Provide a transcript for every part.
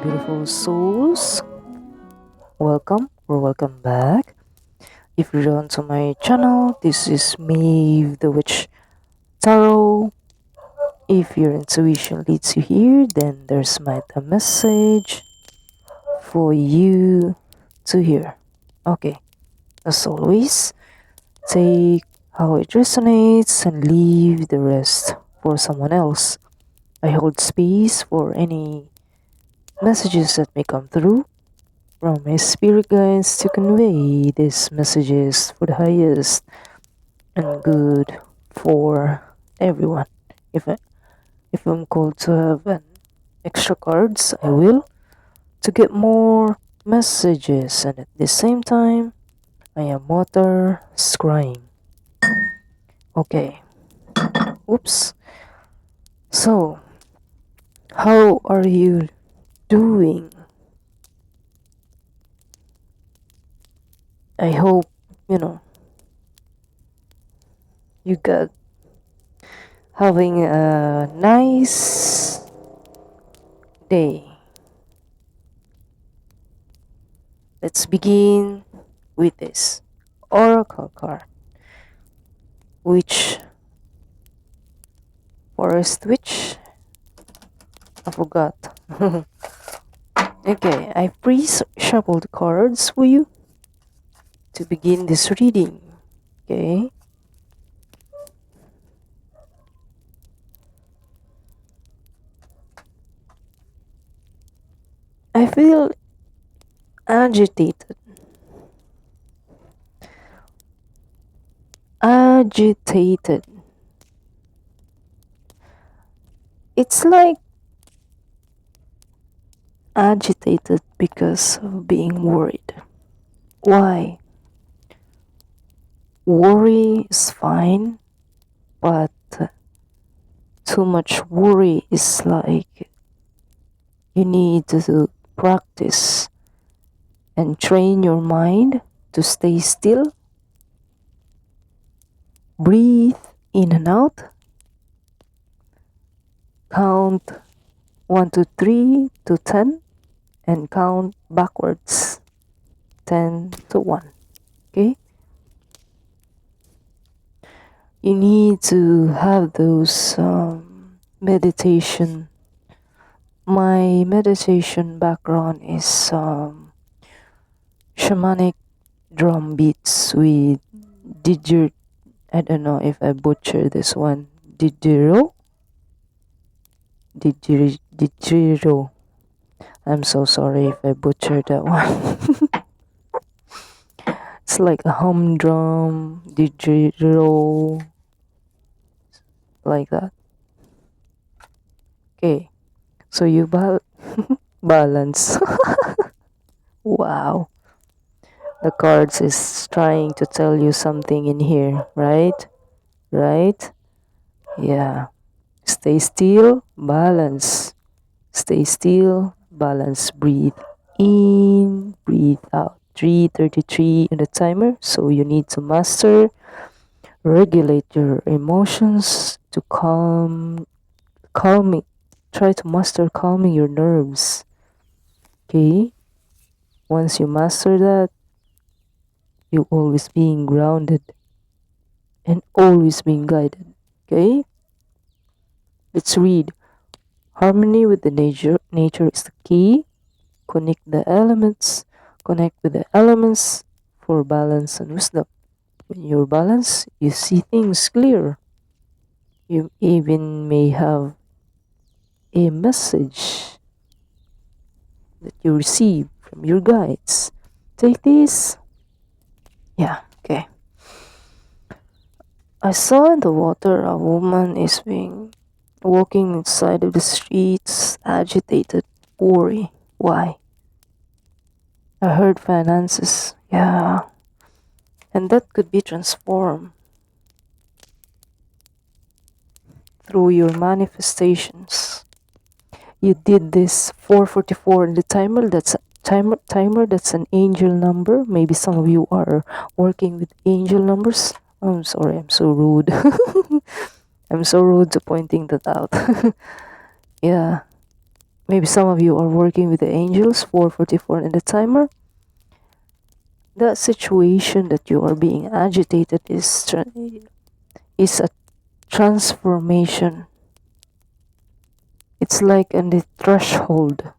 beautiful souls. Welcome or welcome back. If you're on to my channel, this is me, the Witch Tarot. If your intuition leads you here, then there's the message for you to hear. Okay, as always, take how it resonates and leave the rest for someone else. I hold space for any messages that may come through from my spirit guides to convey these messages for the highest and good for everyone. If I, if I'm called to have an extra cards, I will to get more messages, and at the same time, I am water scrying. Okay. Oops. So, how are you doing? I hope you got having a nice day. Let's begin with this oracle card, which forest witch. I forgot. Okay, I pre-shuffled cards for you to begin this reading. Okay. I feel agitated. Agitated. It's like agitated because of being worried. Why? Worry is fine, but too much worry is like you need to practice and train your mind to stay still. Breathe in and out. Count 1 to 3 to 10 and count backwards 10 to 1. Okay? You need to have those meditation. My meditation background is shamanic drum beats with digir. I don't know if I butcher this one. Digiro. I'm so sorry if I butchered that one. It's like a humdrum, digiro, like that. Okay, so you balance. Wow, the cards is trying to tell you something in here, right? Right? Yeah. Stay still, balance. Stay still, balance. Breathe in, breathe out. 3:33 in the timer. So you need to regulate your emotions to calming. Try to master calming your nerves. Okay? Once you master that, you always being grounded and always being guided. Okay? Let's read. Harmony with the nature is the key. Connect with the elements for balance and wisdom. When you're balanced, you see things clear. You even may have a message that you receive from your guides. Take this. Yeah, okay. I saw in the water a woman is walking inside of the streets, agitated, worry. Why? I heard finances. Yeah. And that could be transformed through your manifestations. You did this 444 in the timer. That's timer. That's an angel number. Maybe some of you are working with angel numbers. I'm sorry. I'm so rude. I'm so rude to pointing that out. Yeah. Maybe some of you are working with the angels, 444 in the timer. That situation that you are being agitated is a transformation. It's like on the threshold.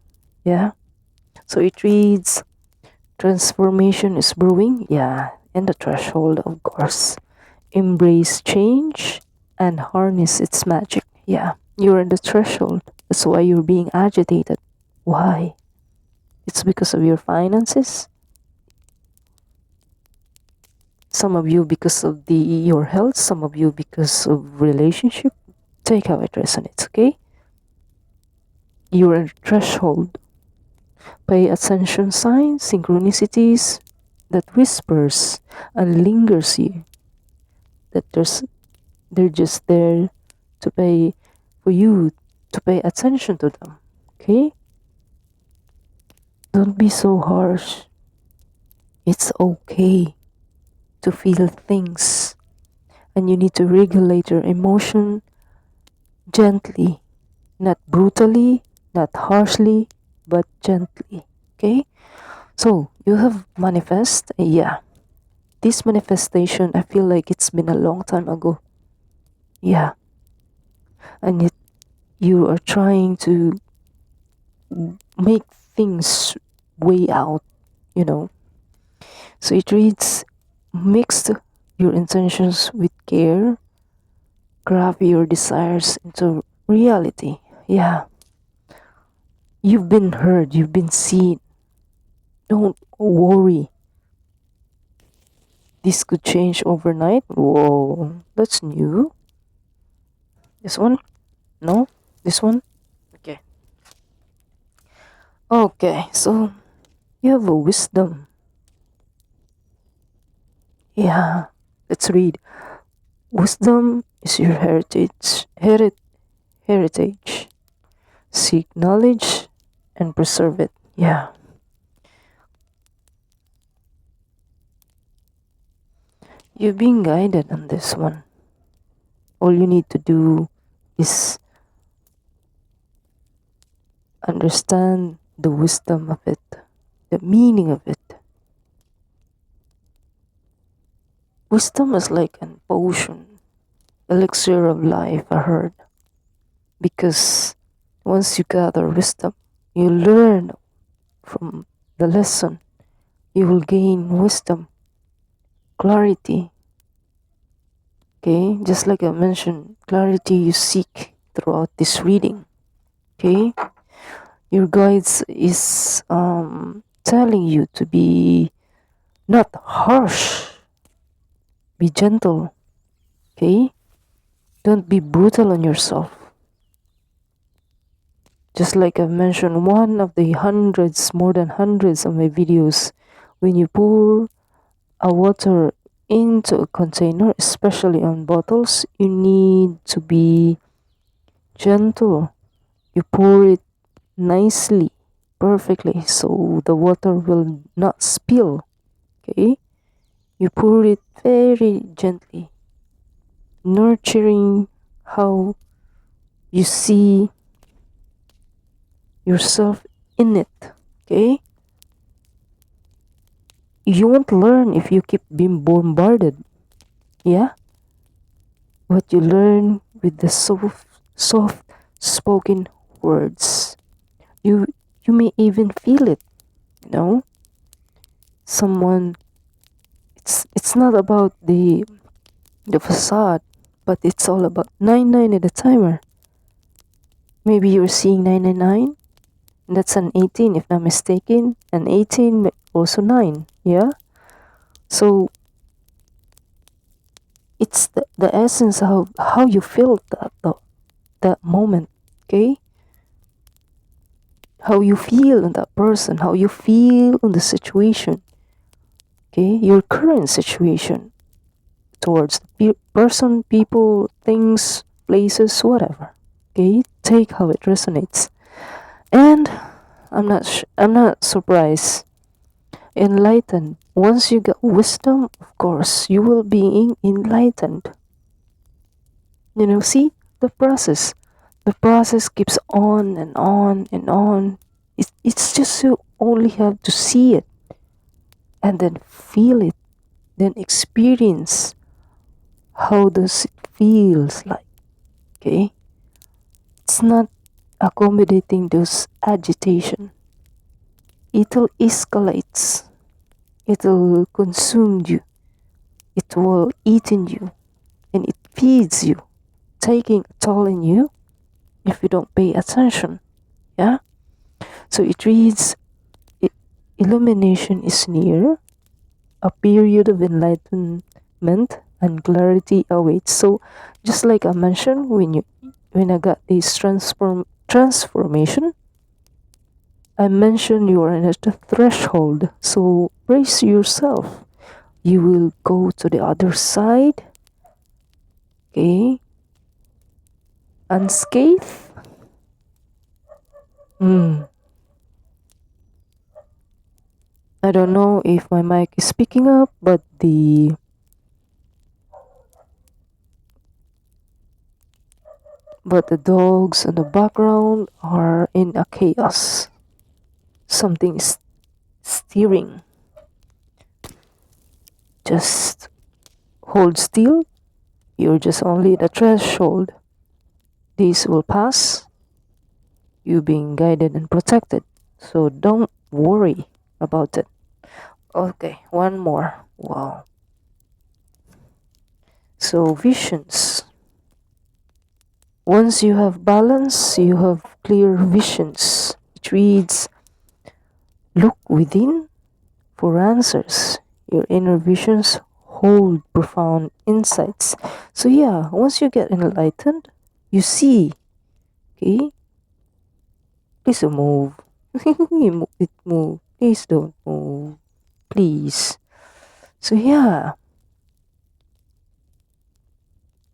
Yeah. So it reads, transformation is brewing. Yeah. And the threshold, of course. Embrace change and harness its magic. Yeah. You're in the threshold. That's why you're being agitated. Why? It's because of your finances. Some of you because of your health. Some of you because of relationship. Take how it resonates, okay? You're at a threshold. Pay attention signs, synchronicities that whispers and lingers you. That they're just there to pay for you to pay attention to them. Okay? Don't be so harsh. It's okay to feel things. And you need to regulate your emotion gently. Not brutally, not harshly, but gently. Okay? So, you have manifest. Yeah. This manifestation, I feel like it's been a long time ago. Yeah. And yet you are trying to make things way out, you know. So it reads, mixed your intentions with care, craft your desires into reality. Yeah. You've been heard, you've been seen. Don't worry. This could change overnight. Whoa, that's new. This one? No? This one? Okay. Okay, so you have a wisdom. Yeah. Let's read. Wisdom is your heritage. Seek knowledge and preserve it. Yeah. You're being guided on this one. All you need to do is understand the wisdom of it, the meaning of it. Wisdom is like an potion, elixir of life, I heard. Because once you gather wisdom, you learn from the lesson, you will gain wisdom, clarity. Okay, just like I mentioned, clarity you seek throughout this reading. Okay, your guides is telling you to be not harsh, be gentle. Okay, don't be brutal on yourself. Just like I've mentioned, one of the hundreds, more than hundreds of my videos, when you pour a water into a container, especially on bottles, you need to be gentle. You pour it nicely, perfectly, so the water will not spill. Okay? You pour it very gently, nurturing how you see yourself in it. Okay? You won't learn if you keep being bombarded. Yeah? What you learn with the soft spoken words. You may even feel it, you know? Someone, it's not about the facade, but it's all about 99 in the timer. Maybe you're seeing 999. That's an 18 if not mistaken. An 18 also 9. Yeah. So it's the essence of how you feel that moment. Okay. How you feel in that person. How you feel in the situation. Okay. Your current situation towards the person, people, things, places, whatever. Okay. Take how it resonates. And I'm not surprised. Enlightened. Once you get wisdom, of course, you will be enlightened. You know, see the process. The process keeps on and on and on. It's just you only have to see it and then feel it, then experience how does it feels like. Okay, it's not accommodating those agitation. It'll escalates. It'll consume you. It will eat in you, and it feeds you, taking a toll on you if you don't pay attention. Yeah. So it reads, illumination is near. A period of enlightenment and clarity awaits. So, just like I mentioned, when I got this transformation, I mentioned you are at the threshold. So brace yourself. You will go to the other side. Okay. Unscathed. I don't know if my mic is picking up, but the dogs in the background are in a chaos. Something is steering. Just hold still. You're just only at the threshold. This will pass. You being guided and protected. So don't worry about it. Okay, one more. Wow. So visions. Once you have balance, you have clear visions. It reads, look within for answers. Your inner visions hold profound insights. So yeah, once you get enlightened, you see. Okay? Please don't move. It move. Please don't move. Please. So yeah,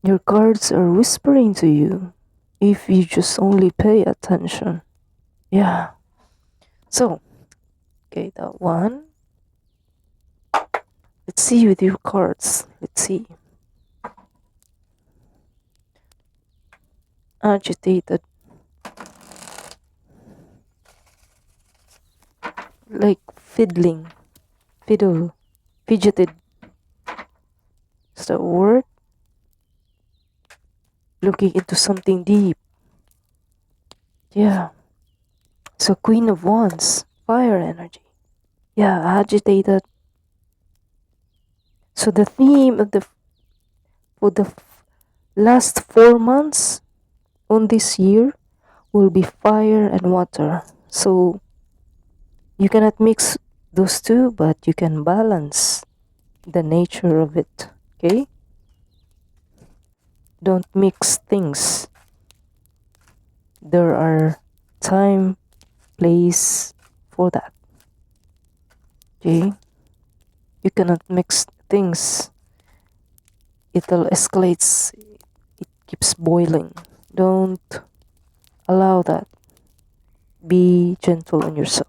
your cards are whispering to you if you just only pay attention. Yeah. So, okay, that one. Let's see with your cards. Let's see. Agitated. Like fiddling. Fiddle. Fidgeted. Is that a word? Looking into something deep. Yeah. So Queen of Wands. Fire energy. Yeah, agitated. So the theme of for the last 4 months on this year will be fire and water. So you cannot mix those two, but you can balance the nature of it. Okay? Don't mix things. There are time, place for that. Okay? You cannot mix things. It'll escalates. It keeps boiling. Don't allow that. Be gentle on yourself.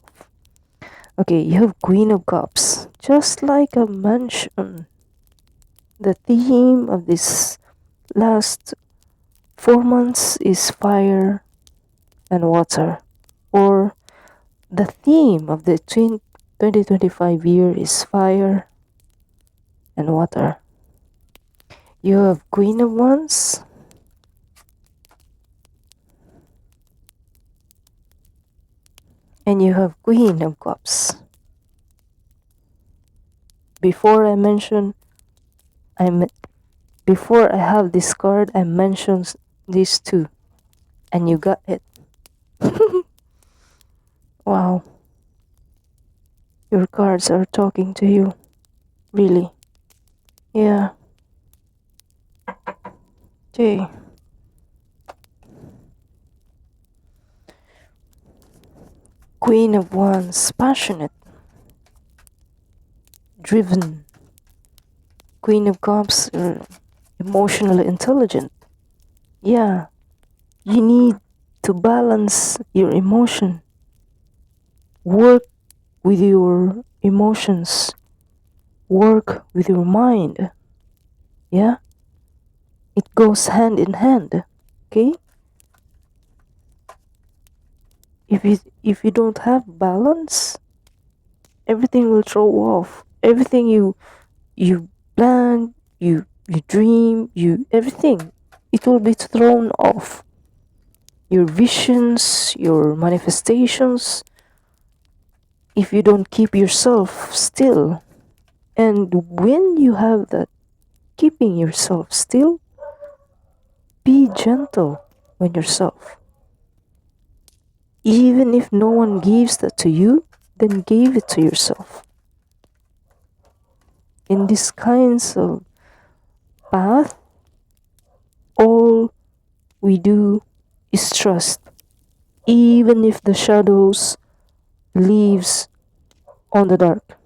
Okay, you have Queen of Cups. Just like I mentioned, the theme of this last 4 months is fire and water. Or the theme of the 2025 year is fire and water. You have Queen of Wands. And you have Queen of Cups. Before I have this card, I mentioned these two. And you got it. Wow. Your cards are talking to you. Really. Yeah. Okay. Queen of Wands, passionate, driven. Queen of Cups, emotionally intelligent. Yeah. You need to balance your emotion. Work with your emotions. Work with your mind. Yeah? It goes hand in hand. Okay? if you don't have balance, everything will throw off. Everything you plan, you dream, you everything, it will be thrown off. Your visions, your manifestations, if you don't keep yourself still. And when you have that keeping yourself still, be gentle on yourself. Even if no one gives that to you, then give it to yourself. In these kinds of path, all we do is trust. Even if the shadows leaves on the dark,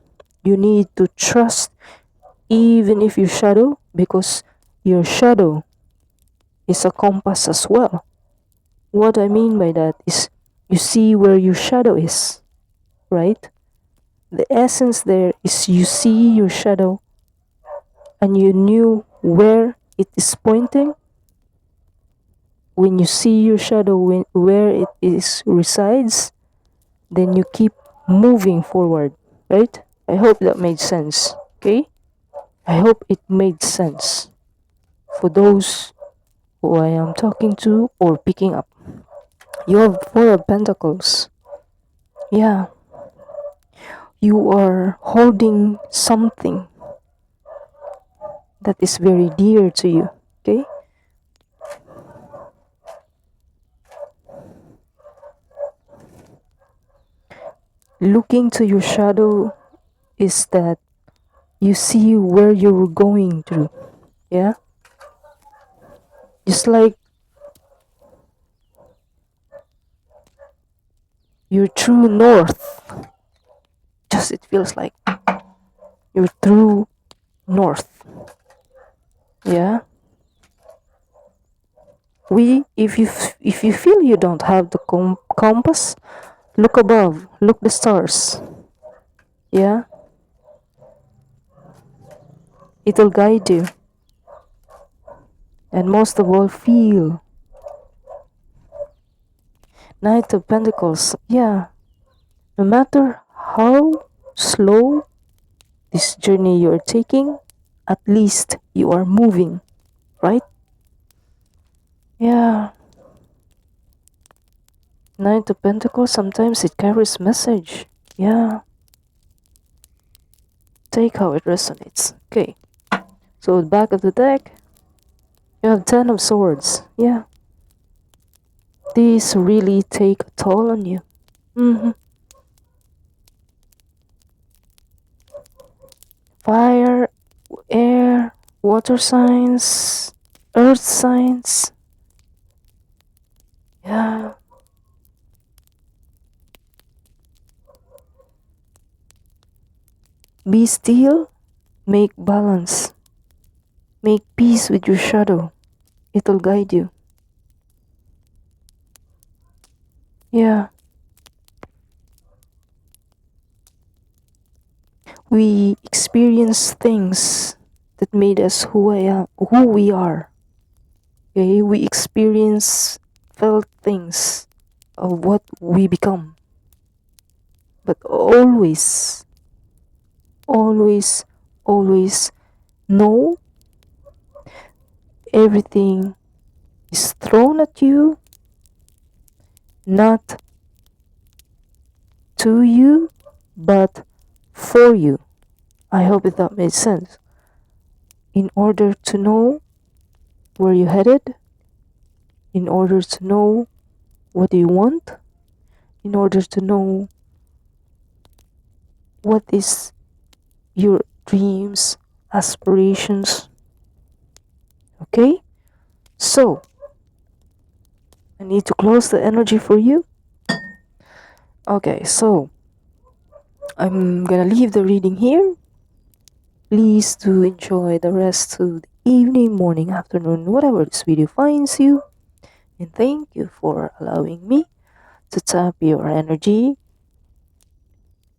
you need to trust even if your shadow, because your shadow is a compass as well. What I mean by that is you see where your shadow is, right? The essence there is you see your shadow and you knew where it is pointing. When you see your shadow, where it is resides, then you keep moving forward, right? I hope that made sense, okay? I hope it made sense for those who I am talking to or picking up. You have Four of Pentacles. Yeah, you are holding something that is very dear to you, okay? Looking to your shadow is that you see where you're going through, yeah? Just like your true north, just it feels like your true north, yeah? If you feel you don't have the compass, look above, look the stars, yeah? It'll guide you. And most of all, feel. Knight of Pentacles, yeah. No matter how slow this journey you're taking, at least you are moving, right? Yeah. Knight of Pentacles, sometimes it carries message. Yeah. Take how it resonates. Okay. So back of the deck, you have Ten of Swords. Yeah. These really take a toll on you. Fire, air, water signs, earth signs. Yeah. Be still, make balance, make peace with your shadow. It'll guide you. Yeah. We experience things that made us who we are. Okay, we experience felt things of what we become. But always, always, always know everything is thrown at you, not to you, but for you. I hope that made sense. In order to know where you're headed, in order to know what you want, in order to know what is your dreams, aspirations. Okay? So, I need to close the energy for you. Okay, so I'm gonna leave the reading here. Please do enjoy the rest of the evening, morning, afternoon, whatever this video finds you. And thank you for allowing me to tap your energy.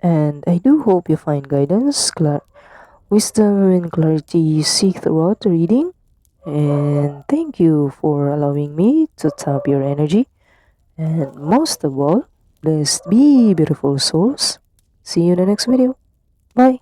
And I do hope you find guidance, wisdom, and clarity you seek throughout the reading. And thank you for allowing me to tap your energy. And most of all, Blessed be, beautiful souls. See you in the next video. Bye.